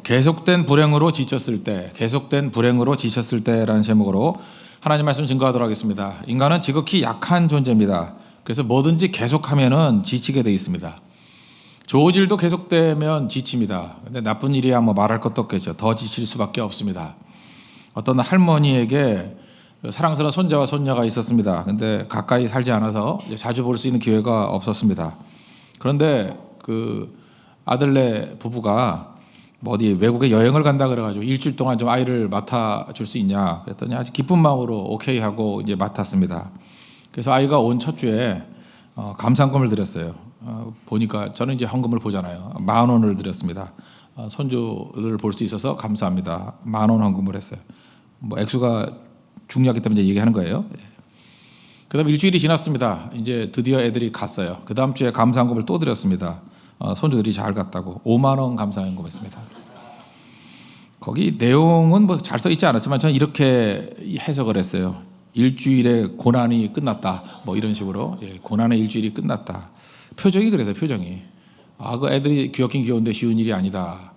계속된 불행으로 지쳤을 때, 계속된 불행으로 지쳤을 때라는 제목으로 하나님 말씀 증거하도록 하겠습니다. 인간은 지극히 약한 존재입니다. 그래서 뭐든지 계속하면은 지치게 돼 있습니다. 좋은 일도 계속되면 지칩니다. 근데 나쁜 일이야 뭐 말할 것도 없겠죠. 더 지칠 수밖에 없습니다. 어떤 할머니에게 사랑스러운 손자와 손녀가 있었습니다. 근데 가까이 살지 않아서 자주 볼 수 있는 기회가 없었습니다. 그런데 그 아들네 부부가 뭐 어디 외국에 여행을 간다 그래가지고 일주일 동안 좀 아이를 맡아줄 수 있냐 그랬더니 아주 기쁜 마음으로 오케이 하고 이제 맡았습니다. 그래서 아이가 온 첫 주에 감사금을 드렸어요. 보니까 저는 이제 헌금을 보잖아요. 10,000원을 드렸습니다. 손주를 볼 수 있어서 감사합니다. 10,000원 헌금을 했어요. 뭐 액수가 중요하기 때문에 이제 얘기하는 거예요. 그다음 일주일이 지났습니다. 이제 드디어 애들이 갔어요. 그 다음 주에 감사헌금을 또 드렸습니다. 손주들이 잘 갔다고 50,000원 감사헌금했습니다. 거기 내용은 뭐 잘 써 있지 않았지만 저는 이렇게 해석을 했어요. 일주일에 고난이 끝났다. 뭐 이런 식으로 고난의 일주일이 끝났다. 표정이 그래서 표정이 그 애들이 귀엽긴 귀여운데 쉬운 일이 아니다.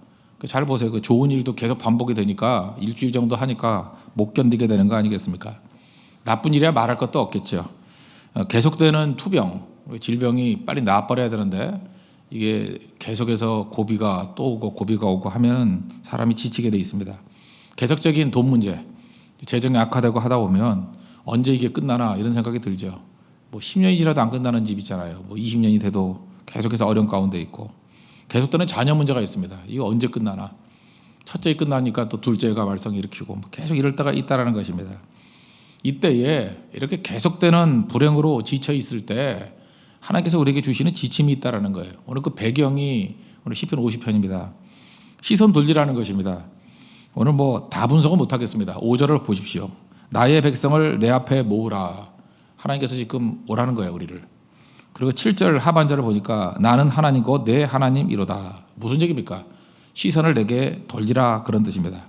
잘 보세요. 그 좋은 일도 계속 반복이 되니까 일주일 정도 하니까 못 견디게 되는 거 아니겠습니까? 나쁜 일이야 말할 것도 없겠죠. 계속되는 투병, 질병이 빨리 나아버려야 되는데 이게 계속해서 고비가 또 오고 고비가 오고 하면 사람이 지치게 돼 있습니다. 계속적인 돈 문제, 재정이 악화되고 하다 보면 언제 이게 끝나나 이런 생각이 들죠. 뭐 10년이라도 안 끝나는 집 있잖아요. 뭐 20년이 돼도 계속해서 어려운 가운데 있고 계속되는 자녀 문제가 있습니다. 이거 언제 끝나나. 첫째가 끝나니까 또 둘째가 말썽 일으키고 계속 이럴 때가 있다라는 것입니다. 이때에 이렇게 계속되는 불행으로 지쳐 있을 때 하나님께서 우리에게 주시는 지침이 있다라는 거예요. 오늘 그 배경이 오늘 시편 50편입니다. 시선 돌리라는 것입니다. 오늘 뭐 다 분석은 못하겠습니다. 5절을 보십시오. 나의 백성을 내 앞에 모으라. 하나님께서 지금 오라는 거예요, 우리를. 그리고 7절 하반절을 보니까 나는 하나님이고 내 하나님이로다. 무슨 얘기입니까? 시선을 내게 돌리라 그런 뜻입니다.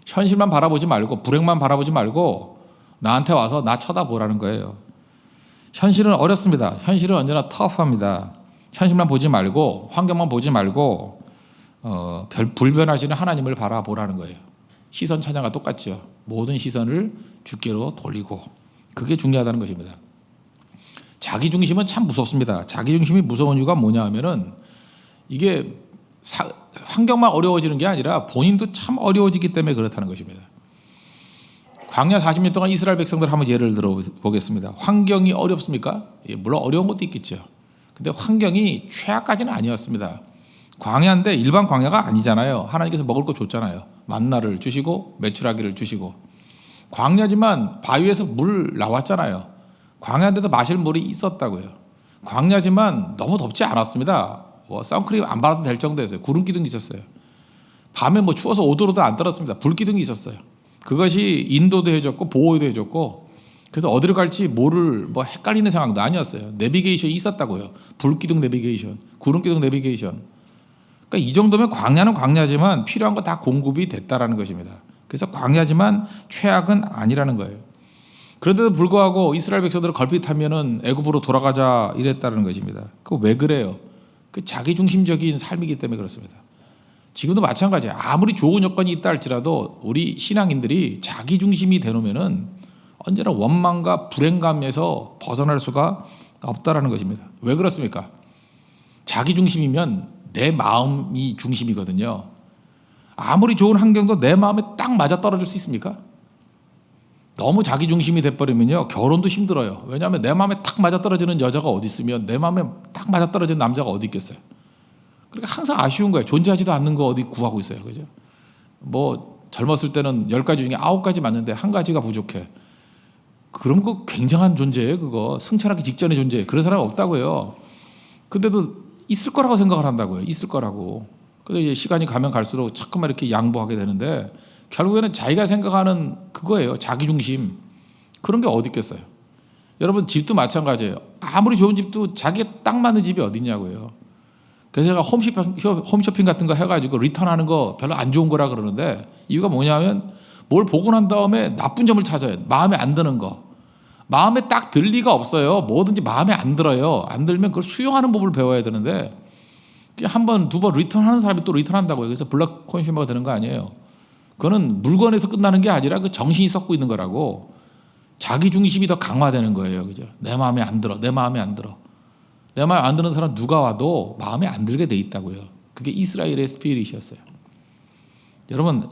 현실만 바라보지 말고 불행만 바라보지 말고 나한테 와서 나 쳐다보라는 거예요. 현실은 어렵습니다. 현실은 언제나 터프합니다. 현실만 보지 말고 환경만 보지 말고 불변하시는 하나님을 바라보라는 거예요. 시선 찬양과 똑같죠. 모든 시선을 주께로 돌리고 그게 중요하다는 것입니다. 자기중심은 참 무섭습니다. 자기중심이 무서운 이유가 뭐냐 하면은 이게 환경만 어려워지는 게 아니라 본인도 참 어려워지기 때문에 그렇다는 것입니다. 광야 40년 동안 이스라엘 백성들 한번 예를 들어보겠습니다. 환경이 어렵습니까? 물론 어려운 것도 있겠죠. 근데 환경이 최악까지는 아니었습니다. 광야인데 일반 광야가 아니잖아요. 하나님께서 먹을 거 줬잖아요. 만나를 주시고 메추라기를 주시고 광야지만 바위에서 물 나왔잖아요. 광야인데도 마실 물이 있었다고요. 광야지만 너무 덥지 않았습니다. 선크림 안 발라도 될 정도였어요. 구름 기둥이 있었어요. 밤에 뭐 추워서 5도로도 안 떨었습니다. 불 기둥이 있었어요. 그것이 인도도 해줬고 보호도 해줬고 그래서 어디로 갈지 뭐를 뭐 헷갈리는 상황도 아니었어요. 내비게이션이 있었다고요. 불기둥 내비게이션, 구름기둥 내비게이션. 그러니까 이 정도면 광야는 광야지만 필요한 거 다 공급이 됐다라는 것입니다. 그래서 광야지만 최악은 아니라는 거예요. 그런데도 불구하고 이스라엘 백성들을 걸핏하면은 애굽으로 돌아가자 이랬다는 것입니다. 그거 왜 그래요? 그 자기중심적인 삶이기 때문에 그렇습니다. 지금도 마찬가지예요. 아무리 좋은 여건이 있다 할지라도 우리 신앙인들이 자기중심이 되놓으면은 언제나 원망과 불행감에서 벗어날 수가 없다라는 것입니다. 왜 그렇습니까? 자기중심이면 내 마음이 중심이거든요. 아무리 좋은 환경도 내 마음에 딱 맞아떨어질 수 있습니까? 너무 자기중심이 돼버리면요 결혼도 힘들어요. 왜냐하면 내 마음에 딱 맞아떨어지는 여자가 어디 있으면 내 마음에 딱 맞아떨어지는 남자가 어디 있겠어요. 그러니까 항상 아쉬운 거예요. 존재하지도 않는 거 어디 구하고 있어요. 그죠? 뭐 젊었을 때는 10가지 중에 9가지 맞는데 1가지가 부족해. 그럼 그거 굉장한 존재예요. 그거 승천하기 직전의 존재예요. 그런 사람 없다고요. 근데도 있을 거라고 생각을 한다고요. 있을 거라고. 근데 이제 시간이 가면 갈수록 자꾸만 이렇게 양보하게 되는데 결국에는 자기가 생각하는 그거예요. 자기중심. 그런 게 어디 있겠어요. 여러분 집도 마찬가지예요. 아무리 좋은 집도 자기에 딱 맞는 집이 어디 있냐고요. 그래서 제가 홈쇼핑 같은 거 해가지고 리턴하는 거 별로 안 좋은 거라 그러는데 이유가 뭐냐면 뭘 보고 난 다음에 나쁜 점을 찾아요. 마음에 안 드는 거. 마음에 딱 들 리가 없어요. 뭐든지 마음에 안 들어요. 안 들면 그걸 수용하는 법을 배워야 되는데 한 번, 두 번 리턴하는 사람이 또 리턴한다고요. 그래서 블랙 컨슈머가 되는 거 아니에요. 그거는 물건에서 끝나는 게 아니라 그 정신이 썩고 있는 거라고. 자기 중심이 더 강화되는 거예요. 그죠? 내 마음에 안 들어. 내 마음에 안 들어. 내 마음에 안 드는 사람 누가 와도 마음에 안 들게 돼 있다고요. 그게 이스라엘의 스피릿이었어요. 여러분,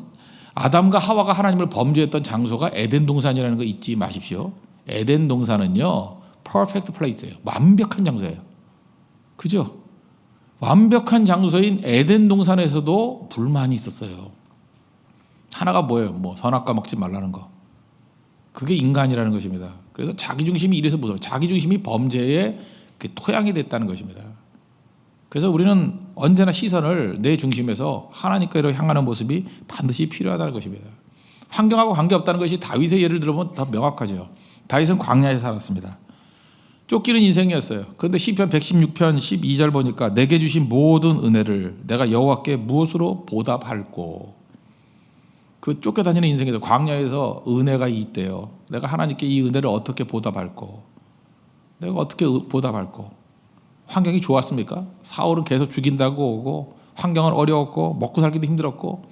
아담과 하와가 하나님을 범죄했던 장소가 에덴 동산이라는 거 잊지 마십시오. 에덴 동산은요, 퍼펙트 플레이스예요. 완벽한 장소예요. 그죠? 완벽한 장소인 에덴 동산에서도 불만이 있었어요. 하나가 뭐예요? 뭐 선악과 먹지 말라는 거. 그게 인간이라는 것입니다. 그래서 자기중심이 이래서 무서워요. 자기중심이 범죄의 그 토양이 됐다는 것입니다. 그래서 우리는 언제나 시선을 내 중심에서 하나님께로 향하는 모습이 반드시 필요하다는 것입니다. 환경하고 관계없다는 것이 다윗의 예를 들어보면 더 명확하죠. 다윗은 광야에 살았습니다. 쫓기는 인생이었어요. 그런데 시편 116편 12절 보니까 내게 주신 모든 은혜를 내가 여호와께 무엇으로 보답할꼬. 그 쫓겨다니는 인생에서 광야에서 은혜가 있대요. 내가 하나님께 이 은혜를 어떻게 보답할꼬. 내가 어떻게 보답할꼬. 환경이 좋았습니까? 사울은 계속 죽인다고 오고 환경은 어려웠고 먹고 살기도 힘들었고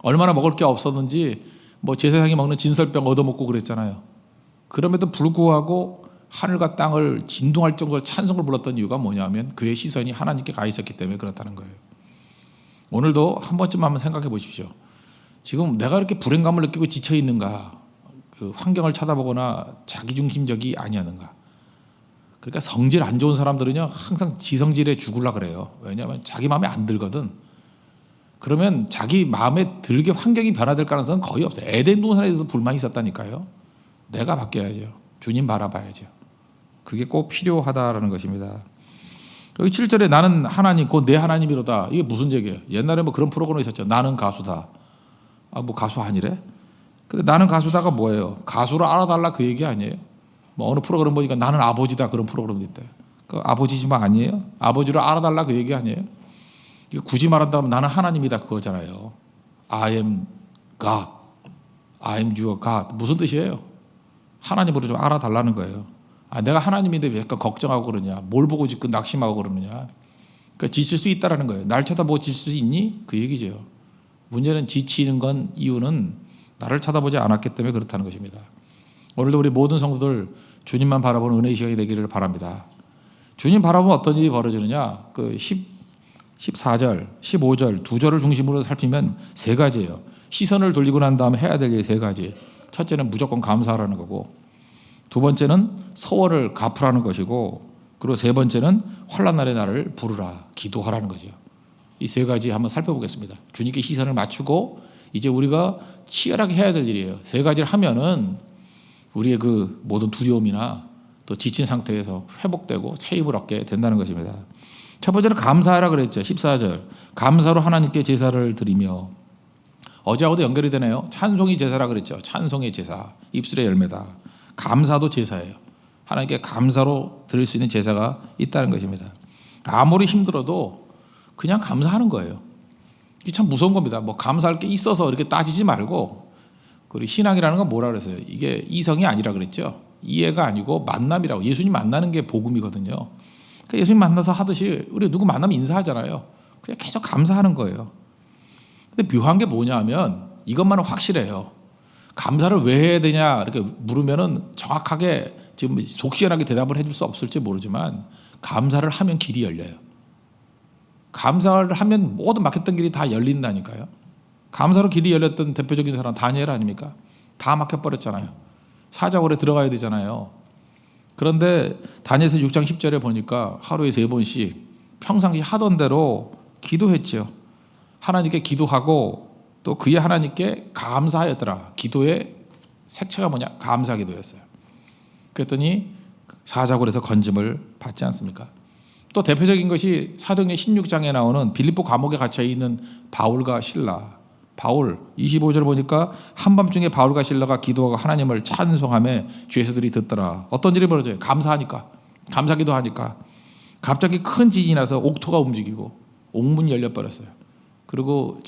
얼마나 먹을 게 없었는지 뭐 제사장이 먹는 진설병 얻어먹고 그랬잖아요. 그럼에도 불구하고 하늘과 땅을 진동할 정도로 찬송을 불렀던 이유가 뭐냐면 그의 시선이 하나님께 가 있었기 때문에 그렇다는 거예요. 오늘도 한 번쯤 한번 생각해 보십시오. 지금 내가 이렇게 불행감을 느끼고 지쳐 있는가? 그 환경을 쳐다보거나 자기중심적이 아니었는가? 그러니까 성질 안 좋은 사람들은요 항상 지성질에 죽으려 그래요. 왜냐하면 자기 마음에 안 들거든. 그러면 자기 마음에 들게 환경이 변화될 가능성은 거의 없어요. 에덴 동산에 대해서 불만이 있었다니까요. 내가 바뀌어야죠. 주님 바라봐야죠. 그게 꼭 필요하다라는 것입니다. 여기 7절에 나는 하나님 곧 내 하나님이로다. 이게 무슨 얘기예요? 옛날에 뭐 그런 프로그램 있었죠. 나는 가수다. 아, 뭐 가수 아니래? 근데 나는 가수다가 뭐예요? 가수로 알아달라 그 얘기 아니에요? 뭐 어느 프로그램 보니까 나는 아버지다 그런 프로그램도 있대. 그 아버지지만 아니에요? 아버지로 알아달라 그 얘기 아니에요? 이거 굳이 말한다면 나는 하나님이다 그거잖아요. I am God. I am your God. 무슨 뜻이에요? 하나님으로 좀 알아달라는 거예요. 아, 내가 하나님인데 왜 약간 걱정하고 그러냐? 뭘 보고 지금 낙심하고 그러느냐? 그러니까 지칠 수 있다라는 거예요. 날 쳐다보고 지칠 수 있니? 그 얘기죠. 문제는 지치는 건 이유는 나를 쳐다보지 않았기 때문에 그렇다는 것입니다. 오늘도 우리 모든 성도들 주님만 바라보는 은혜의 시간이 되기를 바랍니다. 주님 바라보면 어떤 일이 벌어지느냐? 그 14절, 15절 두 절을 중심으로 살피면 세 가지예요. 시선을 돌리고 난 다음에 해야 될 일 세 가지. 첫째는 무조건 감사하라는 거고, 두 번째는 서원을 갚으라는 것이고, 그리고 세 번째는 환난 날에 나를 부르라, 기도하라는 거죠. 이 세 가지 한번 살펴보겠습니다. 주님께 시선을 맞추고 이제 우리가 치열하게 해야 될 일이에요. 세 가지를 하면은 우리의 그 모든 두려움이나 또 지친 상태에서 회복되고 새 힘을 얻게 된다는 것입니다. 첫 번째는 감사하라 그랬죠. 14절 감사로 하나님께 제사를 드리며, 어제하고도 연결이 되네요. 찬송이 제사라 그랬죠. 찬송의 제사, 입술의 열매다. 감사도 제사예요. 하나님께 감사로 드릴 수 있는 제사가 있다는 것입니다. 아무리 힘들어도 그냥 감사하는 거예요. 이게 참 무서운 겁니다. 뭐 감사할 게 있어서 이렇게 따지지 말고, 그리고 신앙이라는 건 뭐라 그랬어요? 이게 이성이 아니라 그랬죠. 이해가 아니고 만남이라고. 예수님 만나는 게 복음이거든요. 그러니까 예수님 만나서 하듯이 우리 누구 만나면 인사하잖아요. 그냥 계속 감사하는 거예요. 근데 묘한 게 뭐냐 하면 이것만은 확실해요. 감사를 왜 해야 되냐 이렇게 물으면은 정확하게 지금 속 시원하게 대답을 해줄 수 없을지 모르지만 감사를 하면 길이 열려요. 감사를 하면 모든 막혔던 길이 다 열린다니까요. 감사로 길이 열렸던 대표적인 사람 다니엘 아닙니까? 다 막혀버렸잖아요. 사자굴에 들어가야 되잖아요. 그런데 다니엘서 6장 10절에 보니까 하루에 3번씩 평상시 하던 대로 기도했죠. 하나님께 기도하고 또 그의 하나님께 감사하였더라. 기도의 색채가 뭐냐? 감사 기도였어요. 그랬더니 사자굴에서 건짐을 받지 않습니까? 또 대표적인 것이 사도행전 16장에 나오는 빌립보 감옥에 갇혀 있는 바울과 실라. 바울 25절 보니까 한밤중에 바울과 실라가 기도하고 하나님을 찬송하며 죄수들이 듣더라. 어떤 일이 벌어져요? 감사하니까, 감사기도 하니까 갑자기 큰 지진이 나서 옥토가 움직이고 옥문이 열려버렸어요. 그리고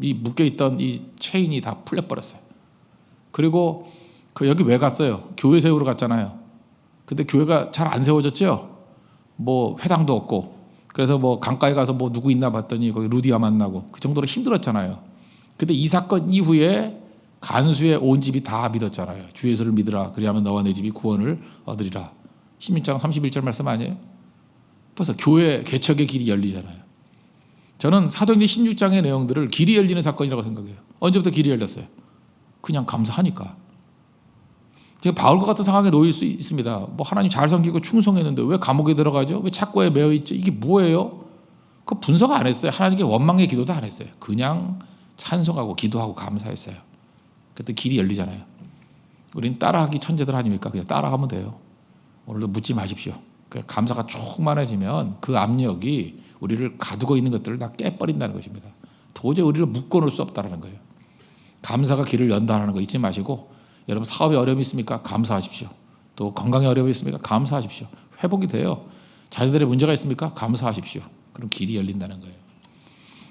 이 묶여있던 이 체인이 다 풀려버렸어요. 그리고 그 여기 왜 갔어요? 교회 세우러 갔잖아요. 근데 교회가 잘 안 세워졌죠? 뭐 회당도 없고. 그래서 뭐 강가에 가서 뭐 누구 있나 봤더니 거기 루디아 만나고 그 정도로 힘들었잖아요. 근데 이 사건 이후에 간수의 온 집이 다 믿었잖아요. 주 예수를 믿으라. 그리하면 너와 내 집이 구원을 얻으리라. 16장 31절 말씀 아니에요? 벌써 교회 개척의 길이 열리잖아요. 저는 사도행전 16장의 내용들을 길이 열리는 사건이라고 생각해요. 언제부터 길이 열렸어요? 그냥 감사하니까. 지금 바울과 같은 상황에 놓일 수 있습니다. 뭐 하나님 잘 섬기고 충성했는데 왜 감옥에 들어가죠? 왜 착고에 매여 있죠? 이게 뭐예요? 그 분석 안 했어요. 하나님께 원망의 기도도 안 했어요. 그냥 찬송하고 기도하고 감사했어요. 그때 길이 열리잖아요. 우리는 따라하기 천재들 아닙니까? 그냥 따라가면 돼요. 오늘도 묻지 마십시오. 감사가 충만해지면 그 압력이 우리를 가두고 있는 것들을 다 깨버린다는 것입니다. 도저히 우리를 묶어놓을 수 없다는 거예요. 감사가 길을 연다는 거 잊지 마시고, 여러분 사업에 어려움이 있습니까? 감사하십시오. 또 건강에 어려움이 있습니까? 감사하십시오. 회복이 돼요. 자녀들의 문제가 있습니까? 감사하십시오. 그럼 길이 열린다는 거예요.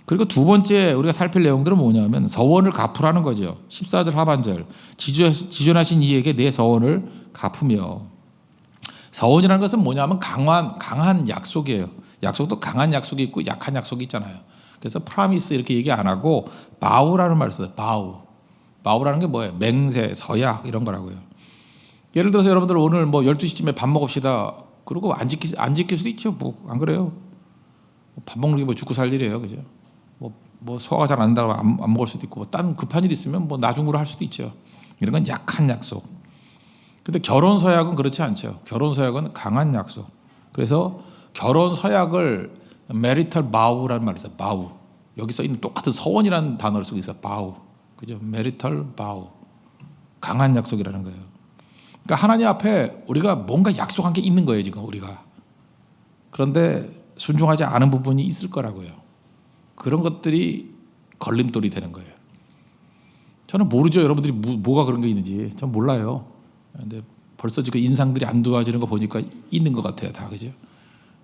그리고 두 번째 우리가 살필 내용들은 뭐냐면 서원을 갚으라는 거죠. 14절 하반절 지존하신 이에게 내 서원을 갚으며. 서원이라는 것은 뭐냐면 강한 약속이에요. 약속도 강한 약속이 있고 약한 약속이 있잖아요. 그래서 프라미스 이렇게 얘기 안 하고 바우라는 말을 써요. 바우라는 게 뭐예요? 맹세, 서약 이런 거라고요. 예를 들어서 여러분들 오늘 뭐 12시쯤에 밥 먹읍시다. 그러고 안 지킬 수도 있죠. 뭐 안 그래요? 밥 먹는 게 뭐 죽고 살 일이에요. 그죠? 뭐 소화가 잘 안 된다고 안 먹을 수도 있고, 딴 급한 일 있으면 뭐 나중으로 할 수도 있죠. 이런 건 약한 약속. 근데 결혼 서약은 그렇지 않죠. 결혼 서약은 강한 약속. 그래서 결혼 서약을 marital vow라는 말이 있어요. vow. 여기 써 있는 똑같은 서원이라는 단어를 쓰고 있어요. vow. 그죠? marital vow. 강한 약속이라는 거예요. 그러니까 하나님 앞에 우리가 뭔가 약속한 게 있는 거예요, 지금 우리가. 그런데 순종하지 않은 부분이 있을 거라고요. 그런 것들이 걸림돌이 되는 거예요. 저는 모르죠. 여러분들이 뭐가 그런 게 있는지. 전 몰라요. 근데 벌써 지금 인상들이 안 좋아지는 거 보니까 있는 것 같아요. 다 그죠?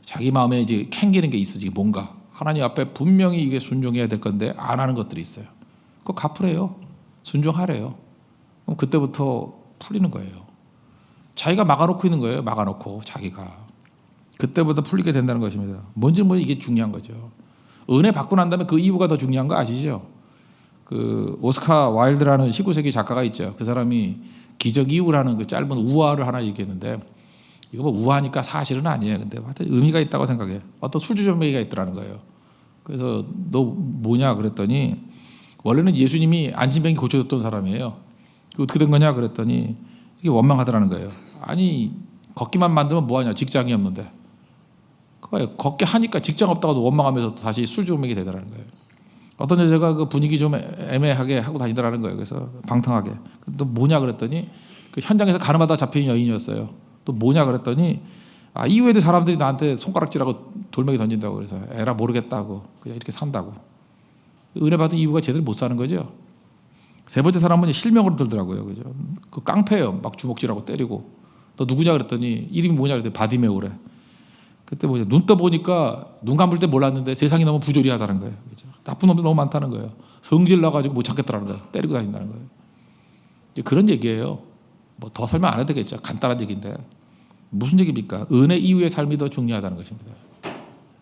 자기 마음에 이제 캥기는 게 있어. 지금 뭔가 하나님 앞에 분명히 이게 순종해야 될 건데 안 하는 것들이 있어요. 그거 갚으래요. 순종하래요. 그럼 그때부터 풀리는 거예요. 자기가 막아놓고 있는 거예요. 막아놓고 자기가. 그때부터 풀리게 된다는 것입니다. 뭔지 이게 중요한 거죠. 은혜 받고 난 다음에 그 이유가 더 중요한 거 아시죠? 그 오스카 와일드라는 19세기 작가가 있죠. 그 사람이 기적 이후라는 그 짧은 우화를 하나 얘기했는데, 이거 뭐 우화니까 사실은 아니에요. 근데 하여튼 의미가 있다고 생각해요. 어떤 술주정뱅이가 있더라는 거예요. 그래서 너 뭐냐 그랬더니 원래는 예수님이 안진뱅이 고쳐줬던 사람이에요. 어떻게 된 거냐 그랬더니 이게 원망하더라는 거예요. 아니 걷기만 만들면 뭐하냐, 직장이 없는데. 걷게 하니까 직장 없다가도 원망하면서 다시 술주정뱅이 되더라는 거예요. 어떤 여자가 그 분위기 좀 애매하게 하고 다니더라는 거예요. 그래서 방탕하게. 또 뭐냐 그랬더니 그 현장에서 가늠하다 잡힌 여인이었어요. 또 뭐냐 그랬더니 이후에도 사람들이 나한테 손가락질하고 돌멩이 던진다고, 그래서 에라 모르겠다고 그냥 이렇게 산다고. 은혜 받은 이유가 제대로 못 사는 거죠. 세 번째 사람은 실명으로 들더라고요. 그죠? 그 깡패예요. 막 주먹질하고 때리고. 너 누구냐 그랬더니 이름이 뭐냐 그랬더니 바디메오래. 그때 뭐냐, 눈 떠보니까 눈 감을 때 몰랐는데 세상이 너무 부조리하다는 거예요. 그죠? 나쁜 놈들이 너무 많다는 거예요. 성질 나가지고 못 참겠다는 거예요. 때리고 다닌다는 거예요. 이제 그런 얘기예요. 뭐 더 설명 안 해도 되겠죠. 간단한 얘기인데 무슨 얘기입니까? 은혜 이후의 삶이 더 중요하다는 것입니다.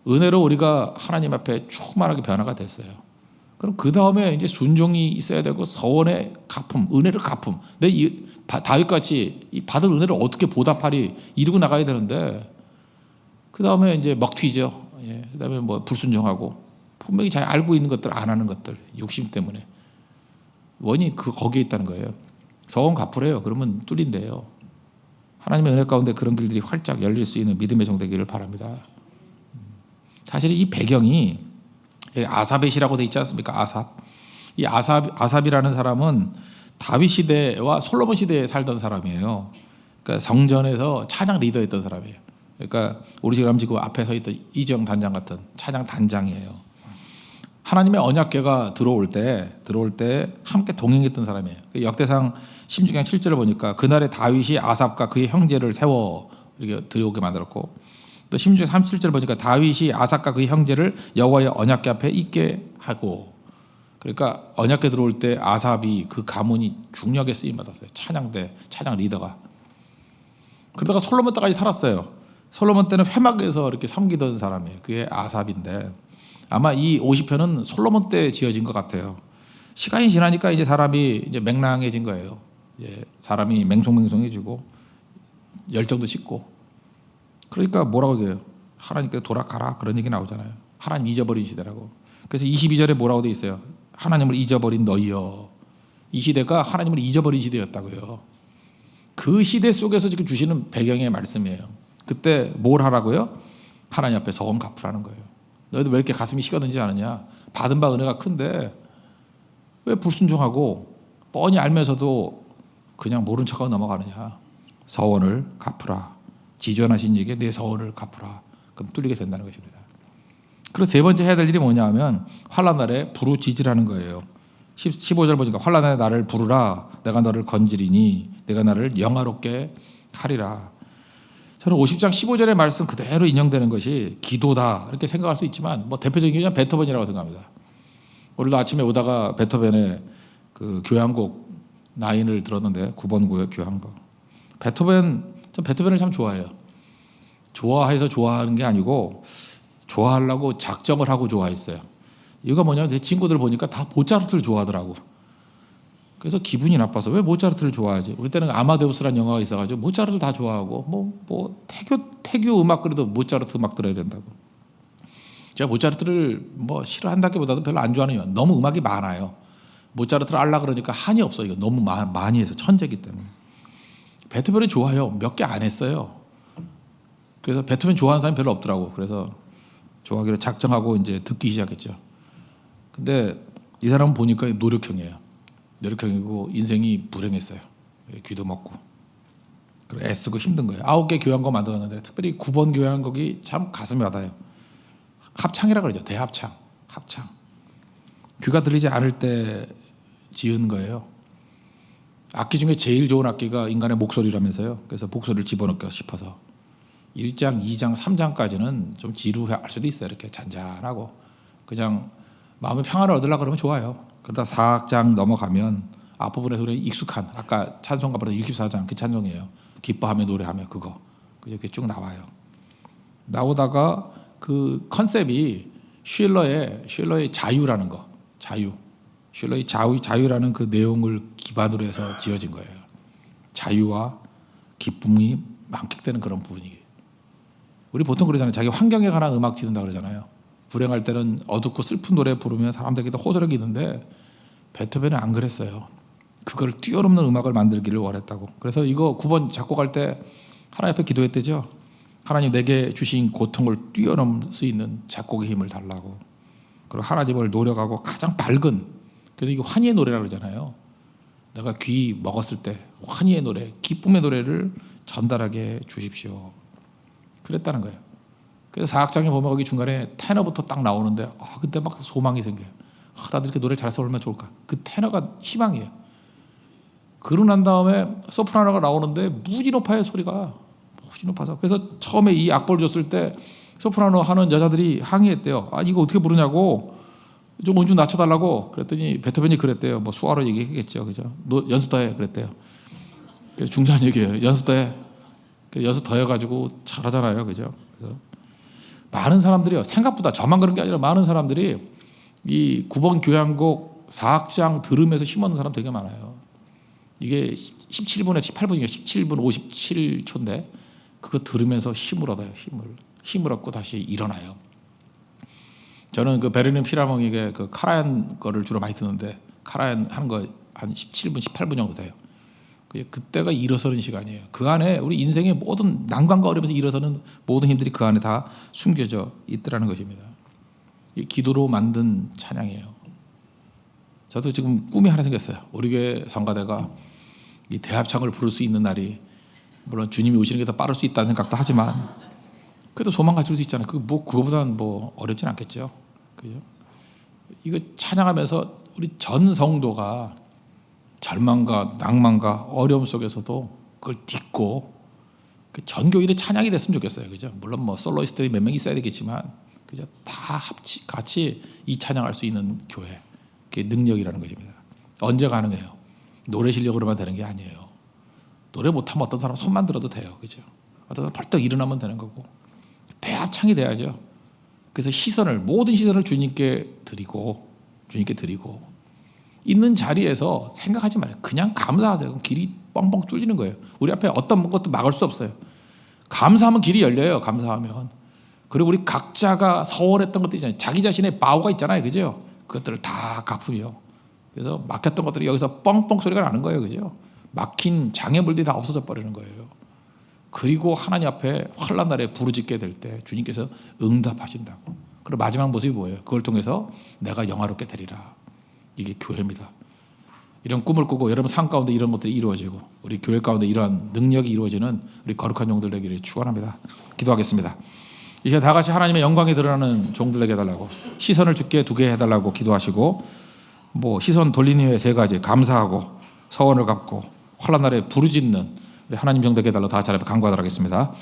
은혜로 우리가 하나님 앞에 충만하게 변화가 됐어요. 그럼 그 다음에 이제 순종이 있어야 되고 서원의 갚음, 은혜를 갚음. 다윗같이 이 받은 은혜를 어떻게 보답하리 이루고 나가야 되는데, 그 다음에 이제 먹튀죠. 예, 그 다음에 뭐 불순종하고, 분명히 잘 알고 있는 것들 안 하는 것들, 욕심 때문에 원인이 거기에 있다는 거예요. 서원 갚으래요. 그러면 뚫린대요. 하나님의 은혜 가운데 그런 길들이 활짝 열릴 수 있는 믿음의 종 되기를 바랍니다. 사실 이 배경이 아삽의시라고 돼 있지 않습니까? 아삽. 이 아삽이라는 사람은 다윗 시대와 솔로몬 시대에 살던 사람이에요. 그러니까 성전에서 찬양 리더였던 사람이에요. 그러니까 우리 지금 앞에 서 있던 이정 단장 같은 찬양 단장이에요. 하나님의 언약궤가 들어올 때 함께 동행했던 사람이에요. 역대상 16장 7절을 보니까 그날에 다윗이 아삽과 그의 형제를 세워 이렇게 들어오게 만들었고, 또 16장 37절 보니까 다윗이 아삽과 그의 형제를 여호와의 언약궤 앞에 있게 하고, 그러니까 언약궤 들어올 때 아삽이 그 가문이 중요하게 쓰임 받았어요. 찬양 리더가. 그러다가 솔로몬 때까지 살았어요. 솔로몬 때는 회막에서 이렇게 섬기던 사람이에요. 그게 아삽인데 아마 이 50편은 솔로몬 때 지어진 것 같아요. 시간이 지나니까 이제 사람이 이제 맹랑해진 거예요. 이제 사람이 맹송맹송해지고 열정도 식고. 그러니까 뭐라고 해요? 하나님께 돌아가라 그런 얘기 나오잖아요. 하나님 잊어버린 시대라고. 그래서 22절에 뭐라고 돼 있어요? 하나님을 잊어버린 너희여. 이 시대가 하나님을 잊어버린 시대였다고요. 그 시대 속에서 지금 주시는 배경의 말씀이에요. 그때 뭘 하라고요? 하나님 앞에 서원 갚으라는 거예요. 너희들 왜 이렇게 가슴이 식어든지 않느냐? 받은 바 은혜가 큰데 왜 불순종하고 뻔히 알면서도 그냥 모른 척하고 넘어가느냐? 서원을 갚으라. 지존하신 이에게 내 서원을 갚으라. 그럼 뚫리게 된다는 것입니다. 그리고 세 번째 해야 될 일이 뭐냐 하면 환난 날에 부르짖으라는 거예요. 15절 보니까 환난 날에 나를 부르라. 내가 너를 건지리니 내가 나를 영화롭게 하리라. 저는 50장 15절의 말씀 그대로 인용되는 것이 기도다 이렇게 생각할 수 있지만 뭐 대표적인 게 베토벤이라고 생각합니다. 오늘도 아침에 오다가 베토벤의 그 교향곡 9을 들었는데 9번 교향곡. 전 베토벤을 참 좋아해요. 좋아해서 좋아하는 게 아니고 좋아하려고 작정을 하고 좋아했어요. 이유가 뭐냐면 제 친구들 보니까 다 모차르트를 좋아하더라고. 그래서 기분이 나빠서 왜 모차르트를 좋아하지? 우리 때는 아마데우스라는 영화가 있어가지고 모차르트 다 좋아하고 뭐 태교 음악 그래도 모차르트 음악 들어야 된다고. 제가 모차르트를 뭐 싫어한다기보다도 별로 안 좋아하는 이유 너무 음악이 많아요. 모차르트를 알라 그러니까 한이 없어. 이거 너무 많이 해서 천재기 때문에. 베토벤은 좋아요. 몇 개 안 했어요. 그래서 베토벤 좋아하는 사람이 별로 없더라고. 그래서 좋아하기로 작정하고 이제 듣기 시작했죠. 근데 이 사람은 보니까 노력형이에요. 노력형이고 인생이 불행했어요. 귀도 먹고. 그리고 애쓰고 힘든 거예요. 9개 교향곡 만들었는데 특별히 9번 교향곡이 참 가슴이 와닿아요. 합창이라 그러죠. 대합창. 합창. 귀가 들리지 않을 때 지은 거예요. 악기 중에 제일 좋은 악기가 인간의 목소리라면서요. 그래서 목소리를 집어넣고 싶어서 1장, 2장, 3장까지는 좀 지루할 수도 있어요. 이렇게 잔잔하고 그냥 마음의 평화를 얻으려고 그러면 좋아요. 그러다 4장 넘어가면 앞부분에서 우리 익숙한 아까 찬송가 부르던 64장 그 찬송이에요. 기뻐하며 노래하며 그거 이렇게 쭉 나와요. 나오다가 그 컨셉이 슐러의 자유라는 거, 슐러의 자유라는 그 내용을 기반으로 해서 지어진 거예요. 자유와 기쁨이 만끽되는 그런 부분이에요. 우리 보통 그러잖아요. 자기 환경에 관한 음악 지른다 그러잖아요. 불행할 때는 어둡고 슬픈 노래 부르면 사람들에게 호소력이 있는데 베토벤은 안 그랬어요. 그걸 뛰어넘는 음악을 만들기를 원했다고. 그래서 이거 9번 작곡할 때 하나님 앞에 기도했대죠. 하나님 내게 주신 고통을 뛰어넘을 수 있는 작곡의 힘을 달라고. 그리고 하나님을 노력하고 가장 밝은, 그래서 이거 환희의 노래라고 그러잖아요. 내가 귀 먹었을 때 환희의 노래, 기쁨의 노래를 전달하게 주십시오. 그랬다는 거예요. 그래서 4악장에 보면 거기 중간에 테너부터 딱 나오는데 그때 막 소망이 생겨요. 나도 이렇게 노래 잘해서 얼마나 좋을까. 그 테너가 희망이에요. 그러고 난 다음에 소프라노가 나오는데 무지 높아요. 소리가 무지 높아서. 그래서 처음에 이 악보를 줬을 때 소프라노 하는 여자들이 항의했대요. 이거 어떻게 부르냐고 좀 낮춰달라고. 그랬더니 베토벤이 그랬대요. 뭐 수화로 얘기했겠죠. 그죠? 너 연습 더 해. 그랬대요. 중요한 얘기예요. 연습 더 해. 연습 더 해가지고 잘하잖아요. 그죠? 그래서 많은 사람들이요. 생각보다 저만 그런 게 아니라 많은 사람들이 이 9번 교향곡 4악장 들으면서 힘없는 사람 되게 많아요. 이게 17분에 18분이니까 17분 57초인데 그거 들으면서 힘을 얻어요. 힘을 얻고 다시 일어나요. 저는 그 베르린 필하모닉의 그 카라얀 거를 주로 많이 듣는데 카라얀 하는 거 한 17분 18분 정도 돼요. 그때가 일어서는 시간이에요. 그 안에 우리 인생의 모든 난관과 어려움에서 일어서는 모든 힘들이 그 안에 다 숨겨져 있더라는 것입니다. 이 기도로 만든 찬양이에요. 저도 지금 꿈이 하나 생겼어요. 우리 교회 성가대가 이 대합창을 부를 수 있는 날이 물론 주님이 오시는 게 더 빠를 수 있다는 생각도 하지만 그래도 소망 가질 수 있잖아요. 그거보다는 뭐 어렵진 않겠죠. 그죠? 이거 찬양하면서 우리 전 성도가 절망과 낭만과 어려움 속에서도 그걸 딛고 그 전교일의 찬양이 됐으면 좋겠어요. 그죠? 물론 뭐 솔로이스트들이 몇 명 있어야 되겠지만 그죠? 다 같이 이 찬양할 수 있는 교회. 그게 능력이라는 것입니다. 언제 가능해요? 노래 실력으로만 되는 게 아니에요. 노래 못하면 어떤 사람 손만 들어도 돼요. 그죠? 어떤 날 벌떡 일어나면 되는 거고 대합창이 돼야죠. 그래서 모든 시선을 주님께 드리고 있는 자리에서 생각하지 말아요. 그냥 감사하세요. 그럼 길이 뻥뻥 뚫리는 거예요. 우리 앞에 어떤 것도 막을 수 없어요. 감사하면 길이 열려요. 감사하면. 그리고 우리 각자가 서원했던 것들 있잖아요. 자기 자신의 바우가 있잖아요. 그죠? 그것들을 다 갚으며. 그래서 막혔던 것들이 여기서 뻥뻥 소리가 나는 거예요. 그죠? 막힌 장애물들이 다 없어져 버리는 거예요. 그리고 하나님 앞에 환난 날에 부르짖게 될 때 주님께서 응답하신다고. 그리고 마지막 모습이 뭐예요? 그걸 통해서 내가 영화롭게 되리라. 이게 교회입니다. 이런 꿈을 꾸고 여러분 삶 가운데 이런 것들이 이루어지고 우리 교회 가운데 이러한 능력이 이루어지는 우리 거룩한 종들 되기를 축원합니다. 기도하겠습니다. 이제 다 같이 하나님의 영광이 드러나는 종들 되게 해달라고, 시선을 주께 두게 해달라고 기도하시고, 시선 돌리는 후에 세 가지, 감사하고 서원을 갚고 환난 날에 부르짖는 우리 하나님 종 되게 해달라고 다 같이 간구하도록 하겠습니다.